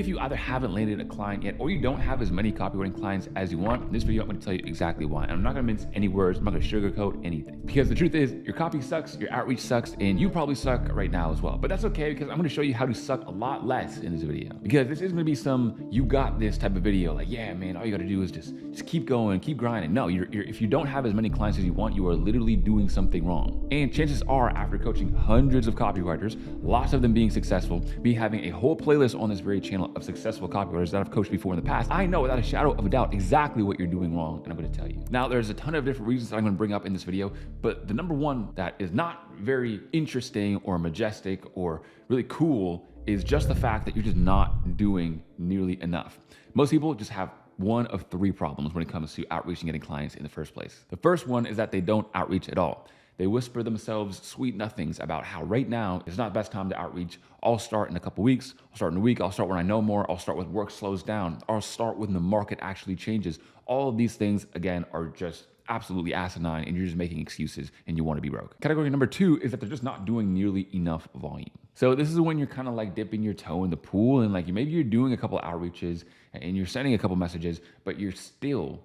If you either haven't landed a client yet, or you don't have as many copywriting clients as you want, in this video, I'm gonna tell you exactly why. And I'm not gonna mince any words, I'm not gonna sugarcoat anything. Because the truth is, your copy sucks, your outreach sucks, and you probably suck right now as well. But that's okay, because I'm gonna show you how to suck a lot less in this video. Because this isn't gonna be some you got this type of video, like, yeah, man, all you gotta do is just keep going, keep grinding. No, if you don't have as many clients as you want, you are literally doing something wrong. And chances are, after coaching hundreds of copywriters, lots of them being successful, me having a whole playlist on this very channel of successful copywriters that I've coached before in the past, I know without a shadow of a doubt exactly what you're doing wrong, and I'm gonna tell you. Now, there's a ton of different reasons that I'm gonna bring up in this video, but the number one that is not very interesting or majestic or really cool is just the fact that you're just not doing nearly enough. Most people just have one of three problems when it comes to outreach and getting clients in the first place. The first one is that they don't outreach at all. They whisper themselves sweet nothings about how right now is not the best time to outreach. I'll start in a couple weeks. I'll start in a week. I'll start when I know more. I'll start when work slows down. I'll start when the market actually changes. All of these things, again, are just absolutely asinine, and you're just making excuses and you want to be broke. Category number two is that they're just not doing nearly enough volume. So this is when you're kind of like dipping your toe in the pool, and like maybe you're doing a couple outreaches and you're sending a couple messages, but you're still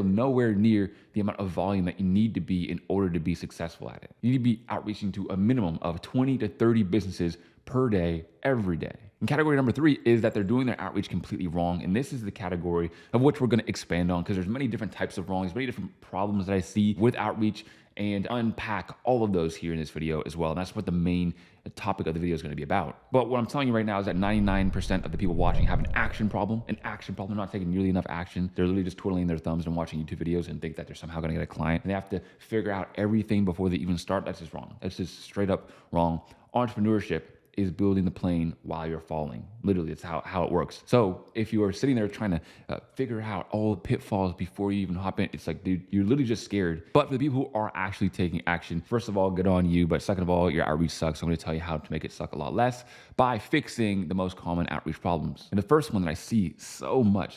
nowhere near the amount of volume that you need to be in order to be successful at it. You need to be outreaching to a minimum of 20 to 30 businesses per day, every day. And category number three is that they're doing their outreach completely wrong. And this is the category of which we're going to expand on, because there's many different types of wrongs, many different problems that I see with outreach, and unpack all of those here in this video as well. And that's what the main topic of the video is going to be about. But what I'm telling you right now is that 99% of the people watching have an action problem, not taking nearly enough action. They're literally just twiddling their thumbs and watching YouTube videos and think that they're somehow going to get a client. And they have to figure out everything before they even start. That's just wrong. That's just straight up wrong. Entrepreneurship is building the plane while you're falling. Literally, it's how it works. So if you are sitting there trying to figure out all the pitfalls before you even hop in, it's like, dude, you're literally just scared. But for the people who are actually taking action, first of all, good on you. But second of all, your outreach sucks. So I'm gonna tell you how to make it suck a lot less by fixing the most common outreach problems. And the first one that I see so much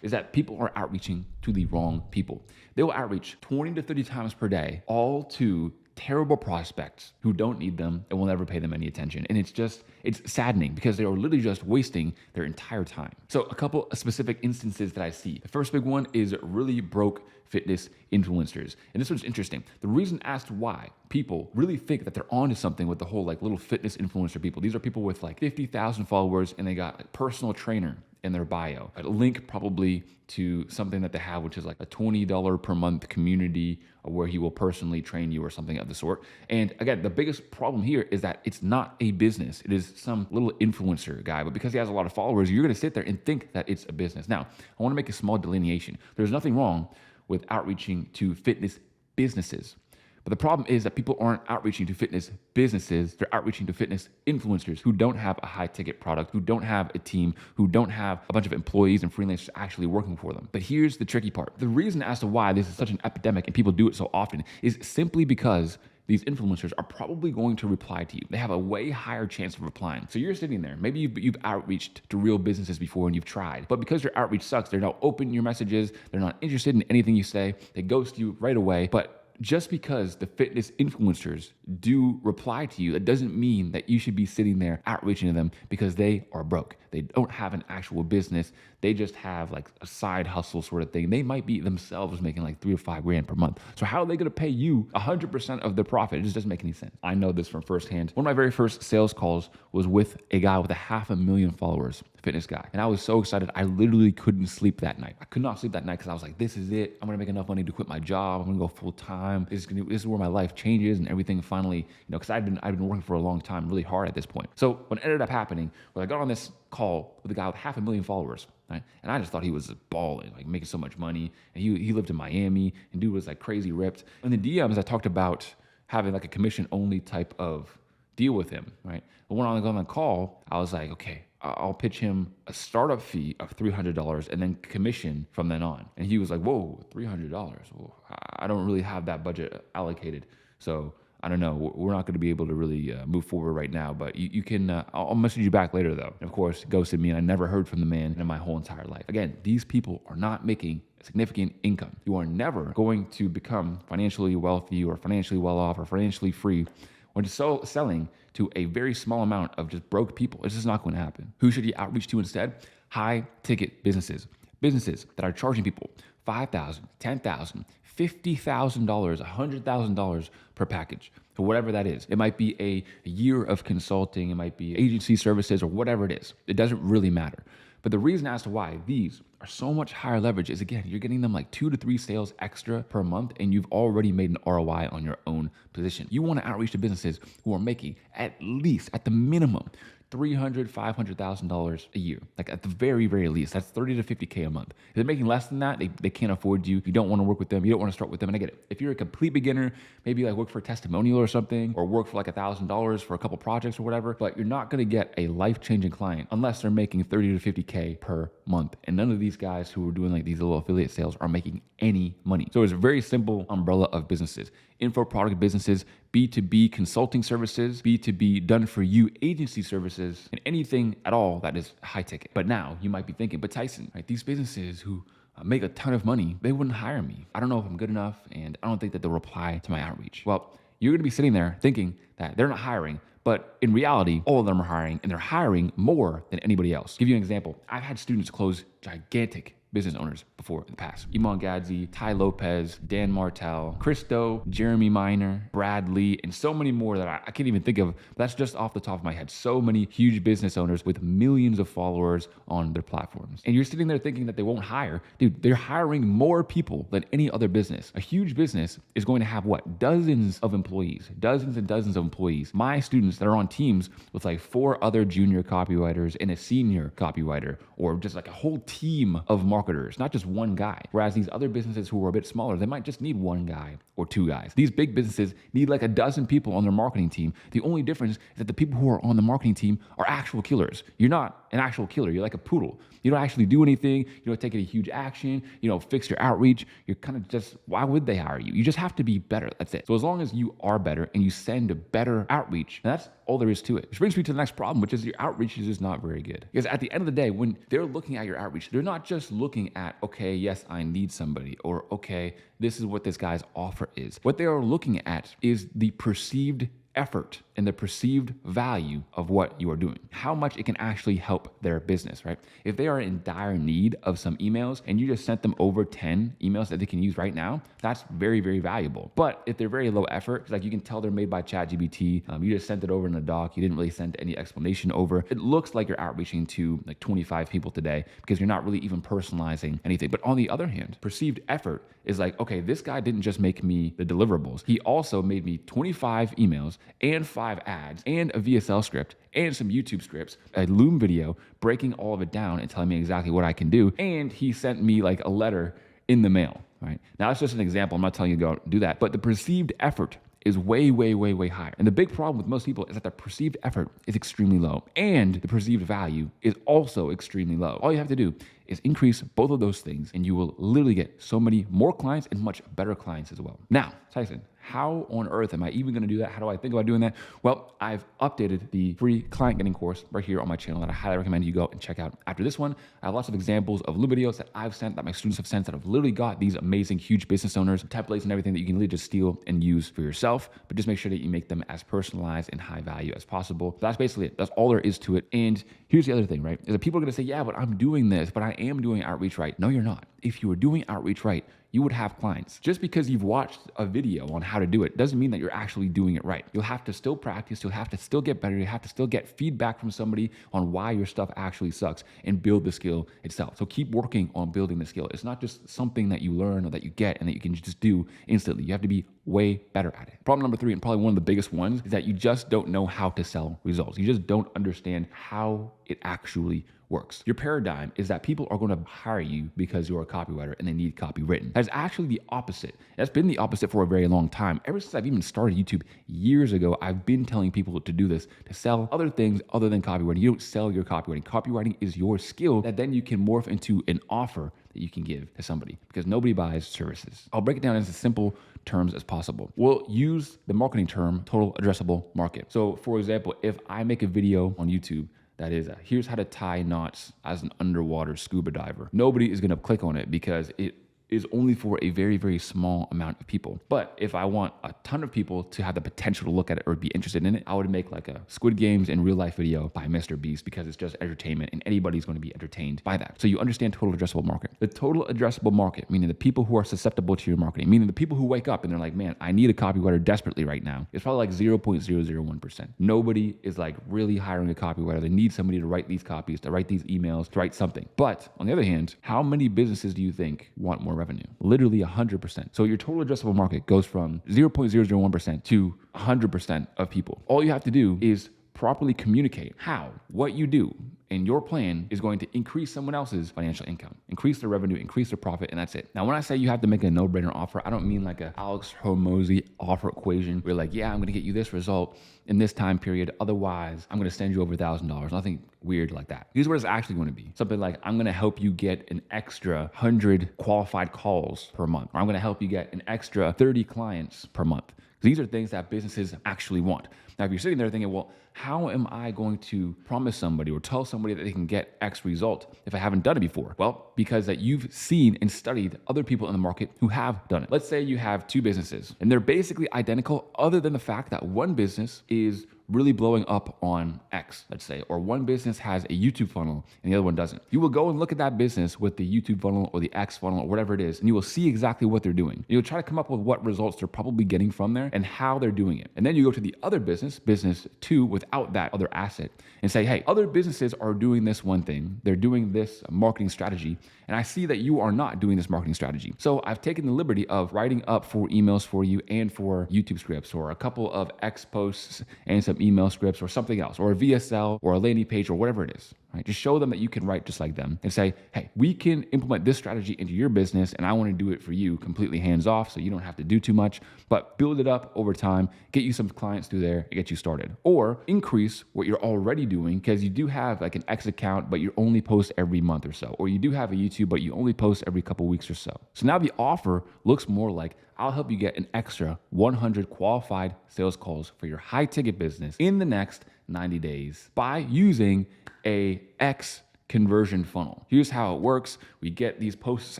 is that people are outreaching to the wrong people. They will outreach 20 to 30 times per day, all to terrible prospects who don't need them and will never pay them any attention. And it's saddening, because they are literally just wasting their entire time. So a couple of specific instances that I see. The first big one is really broke fitness influencers. And this one's interesting. The reason as to why people really think that they're onto something with the whole like little fitness influencer people. These are people with like 50,000 followers, and they got a personal trainer in their bio, a link probably to something that they have, which is like a $20 per month community where he will personally train you or something of the sort. And again, the biggest problem here is that it's not a business. It is some little influencer guy, but because he has a lot of followers, you're gonna sit there and think that it's a business. Now, I wanna make a small delineation. There's nothing wrong with outreaching to fitness businesses. But the problem is that people aren't outreaching to fitness businesses. They're outreaching to fitness influencers who don't have a high ticket product, who don't have a team, who don't have a bunch of employees and freelancers actually working for them. But here's the tricky part. The reason as to why this is such an epidemic and people do it so often is simply because these influencers are probably going to reply to you. They have a way higher chance of replying. So you're sitting there, maybe you've outreached to real businesses before and you've tried, but because your outreach sucks, they're not open your messages, they're not interested in anything you say, they ghost you right away. But just because the fitness influencers do reply to you, that doesn't mean that you should be sitting there outreaching to them, because they are broke. They don't have an actual business. They just have like a side hustle sort of thing. They might be themselves making like 3 or 5 grand per month. So how are they gonna pay you 100% of their profit? It just doesn't make any sense. I know this from firsthand. One of my very first sales calls was with a guy with 500,000 followers, fitness guy. And I was so excited, I literally couldn't sleep that night. I could not sleep that night because I was like, this is it. I'm gonna make enough money to quit my job. I'm gonna go full time. This is where my life changes and everything finally, because I've been working for a long time, really hard at this point. So what ended up happening was I got on this call with a guy with 500,000 followers, right? And I just thought he was balling, like making so much money. And he lived in Miami, and dude was like crazy ripped. In the DMs, I talked about having like a commission only type of deal with him, right? But when I was on the call, I was like, okay, I'll pitch him a startup fee of $300 and then commission from then on. And he was like, whoa, $300. Well, I don't really have that budget allocated. So I don't know. We're not going to be able to really move forward right now, but you can, I'll message you back later though. And of course, ghosted me, and I never heard from the man in my whole entire life. Again, these people are not making significant income. You are never going to become financially wealthy or financially well off or financially free when selling to a very small amount of just broke people. It's just not going to happen. Who should you outreach to instead? High ticket businesses. Businesses that are charging people $5,000, $10,000, $50,000, $100,000 per package, for whatever that is. It might be a year of consulting, it might be agency services, or whatever it is. It doesn't really matter. But the reason as to why these are so much higher leverage is, again, you're getting them like 2 to 3 sales extra per month, and you've already made an ROI on your own position. You want to outreach to businesses who are making at least, at the minimum, $300,000, $500,000 a year. Like at the very, very least, that's 30 to 50K a month. If they're making less than that, they can't afford you. You don't want to work with them. You don't want to start with them. And I get it. If you're a complete beginner, maybe like work for a testimonial or something, or work for like $1,000 for a couple projects or whatever, but you're not going to get a life-changing client unless they're making 30 to 50K per month. And none of these guys who are doing like these little affiliate sales are making any money. So it's a very simple umbrella of businesses. Info product businesses, B2B consulting services, B2B done for you agency services, and anything at all that is high ticket. But now you might be thinking, but Tyson, right, these businesses who make a ton of money, they wouldn't hire me. I don't know if I'm good enough, and I don't think that they'll reply to my outreach. Well, you're gonna be sitting there thinking that they're not hiring, but in reality, all of them are hiring, and they're hiring more than anybody else. Give you an example. I've had students close gigantic business owners before in the past. Iman Gadzi, Ty Lopez, Dan Martell, Christo, Jeremy Miner, Brad Lee, and so many more that I can't even think of. That's just off the top of my head. So many huge business owners with millions of followers on their platforms. And you're sitting there thinking that they won't hire. Dude, they're hiring more people than any other business. A huge business is going to have what? Dozens of employees, dozens and dozens of employees. My students that are on teams with like 4 other junior copywriters and a senior copywriter, or just like a whole team of marketers, not just one guy. Whereas these other businesses who are a bit smaller, they might just need 1 guy or 2 guys. These big businesses need like a dozen people on their marketing team. The only difference is that the people who are on the marketing team are actual killers. You're not an actual killer. You're like a poodle. You don't actually do anything. You don't take any huge action. You don't fix your outreach. You're kind of just, why would they hire you? You just have to be better. That's it. So as long as you are better and you send a better outreach, that's all there is to it. Which brings me to the next problem, which is your outreach is just not very good. Because at the end of the day, when they're looking at your outreach, they're not just looking at, okay, yes, I need somebody, or okay, this is what this guy's offer is. What they are looking at is the perceived effort and the perceived value of what you are doing, how much it can actually help their business, right? If they are in dire need of some emails and you just sent them over 10 emails that they can use right now, that's very, very valuable. But if they're very low effort, like you can tell they're made by ChatGPT, you just sent it over in a doc, you didn't really send any explanation over, it looks like you're outreaching to like 25 people today because you're not really even personalizing anything. But on the other hand, perceived effort is like, okay, this guy didn't just make me the deliverables. He also made me 25 emails and 5 ads and a VSL script and some YouTube scripts, a Loom video breaking all of it down and telling me exactly what I can do. And he sent me like a letter in the mail, right? Now, that's just an example. I'm not telling you to go out and do that, but the perceived effort is way, way, way, way higher. And the big problem with most people is that the perceived effort is extremely low and the perceived value is also extremely low. All you have to do is increase both of those things and you will literally get so many more clients and much better clients as well. Now, Tyson, how on earth am I even going to do that? How do I think about doing that? Well, I've updated the free client getting course right here on my channel that I highly recommend you go and check out. After this one, I have lots of examples of Loom videos that I've sent, that my students have sent, that have literally got these amazing, huge business owners, templates and everything that you can literally just steal and use for yourself. But just make sure that you make them as personalized and high value as possible. That's basically it. That's all there is to it. And here's the other thing, right? Is that people are going to say, yeah, but I'm doing this, but I am doing outreach right. No, you're not. If you were doing outreach right, you would have clients. Just because you've watched a video on how to do it doesn't mean that you're actually doing it right. You'll have to still practice. You'll have to still get better. You have to still get feedback from somebody on why your stuff actually sucks and build the skill itself. So keep working on building the skill. It's not just something that you learn or that you get and that you can just do instantly. You have to be way better at it. Problem number 3, and probably one of the biggest ones, is that you just don't know how to sell results. You just don't understand how it actually works. Your paradigm is that people are going to hire you because you're a copywriter and they need copy written. That's actually the opposite. That's been the opposite for a very long time. Ever since I've even started YouTube years ago, I've been telling people to do this, to sell other things other than copywriting. You don't sell your copywriting. Copywriting is your skill that then you can morph into an offer that you can give to somebody, because nobody buys services. I'll break it down into simple terms as possible. We'll use the marketing term total addressable market. So for example, if I make a video on YouTube that is, here's how to tie knots as an underwater scuba diver, nobody is going to click on it because it is only for a very, very small amount of people. But if I want a ton of people to have the potential to look at it or be interested in it, I would make like a Squid Games in real life video by Mr. Beast, because it's just entertainment and anybody's going to be entertained by that. So you understand total addressable market. The total addressable market, meaning the people who are susceptible to your marketing, meaning the people who wake up and they're like, man, I need a copywriter desperately right now. It's probably like 0.001%. Nobody is like really hiring a copywriter. They need somebody to write these copies, to write these emails, to write something. But on the other hand, how many businesses do you think want more revenue? Literally 100%. So your total addressable market goes from 0.001% to 100% of people. All you have to do is properly communicate how what you do and your plan is going to increase someone else's financial income, increase their revenue, increase their profit, and that's it. Now, when I say you have to make a no-brainer offer, I don't mean like a Alex Hormozy offer equation where like, yeah, I'm going to get you this result in this time period. Otherwise, I'm going to send you over $1,000. Nothing weird like that. Here's what it's actually going to be. Something like, I'm going to help you get an extra 100 qualified calls per month, or I'm going to help you get an extra 30 clients per month. These are things that businesses actually want. Now, if you're sitting there thinking, well, how am I going to promise somebody or tell somebody that they can get X result if I haven't done it before? Well, because that you've seen and studied other people in the market who have done it. Let's say you have two businesses and they're basically identical, other than the fact that one business is really blowing up on X, let's say, or one business has a YouTube funnel and the other one doesn't. You will go and look at that business with the YouTube funnel or the X funnel or whatever it is, and you will see exactly what they're doing. You'll try to come up with what results they're probably getting from there and how they're doing it. And then you go to the other business, business two, without that other asset, and say, hey, other businesses are doing this one thing. They're doing this marketing strategy, and I see that you are not doing this marketing strategy. So I've taken the liberty of writing up 4 emails for you and 4 YouTube scripts, or a couple of X posts and some email scripts, or something else, or a VSL or a landing page, or whatever it is. Right? Just show them that you can write just like them and say, hey, we can implement this strategy into your business, and I want to do it for you completely hands off so you don't have to do too much, but build it up over time, get you some clients through there and get you started. Or increase what you're already doing, because you do have like an X account, but you only post every month or so. Or you do have a YouTube, but you only post every couple weeks or so. So now the offer looks more like, I'll help you get an extra 100 qualified sales calls for your high ticket business in the next 90 days by using a X conversion funnel. Here's how it works. We get these posts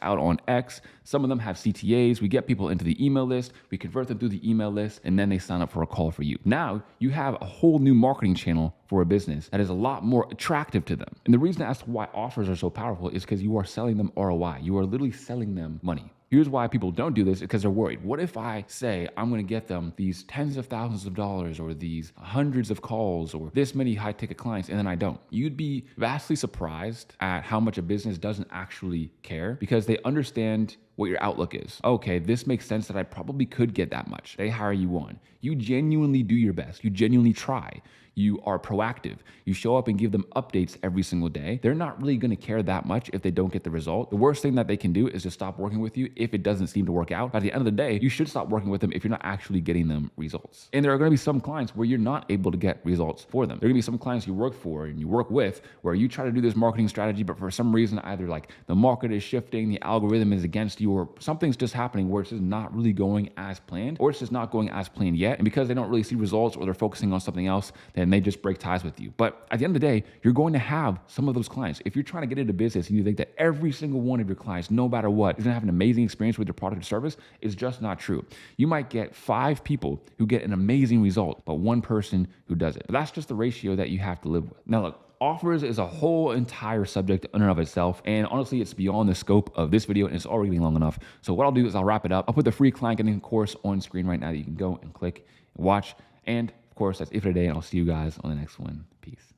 out on X. Some of them have CTAs. We get people into the email list. We convert them through the email list, and then they sign up for a call for you. Now you have a whole new marketing channel for a business that is a lot more attractive to them. And the reason as to why offers are so powerful is because you are selling them ROI. You are literally selling them money. Here's why people don't do this, because they're worried. What if I say I'm going to get them these tens of thousands of dollars, or these hundreds of calls, or this many high ticket clients, and then I don't? You'd be vastly surprised at how much a business doesn't actually care, because they understand what your outlook is. Okay, this makes sense that I probably could get that much. They hire you on. You genuinely do your best. You genuinely try. You are proactive. You show up and give them updates every single day. They're not really going to care that much if they don't get the result. The worst thing that they can do is just stop working with you if it doesn't seem to work out. But at the end of the day, you should stop working with them if you're not actually getting them results. And there are going to be some clients where you're not able to get results for them. There are going to be some clients you work for and you work with where you try to do this marketing strategy, but for some reason, either like the market is shifting, the algorithm is against you, or something's just happening where it's just not really going as planned, or it's just not going as planned yet. And because they don't really see results, or they're focusing on something else, then they just break ties with you. But at the end of the day, you're going to have some of those clients. If you're trying to get into business and you think that every single one of your clients, no matter what, is going to have an amazing experience with your product or service, it's just not true. You might get 5 people who get an amazing result, but 1 person who doesn't. But that's just the ratio that you have to live with. Now look, offers is a whole entire subject in and of itself. And honestly, it's beyond the scope of this video, and it's already getting long enough. So what I'll do is I'll wrap it up. I'll put the free client getting course on screen right now that you can go and click and watch. And of course, that's it for today, and I'll see you guys on the next one. Peace.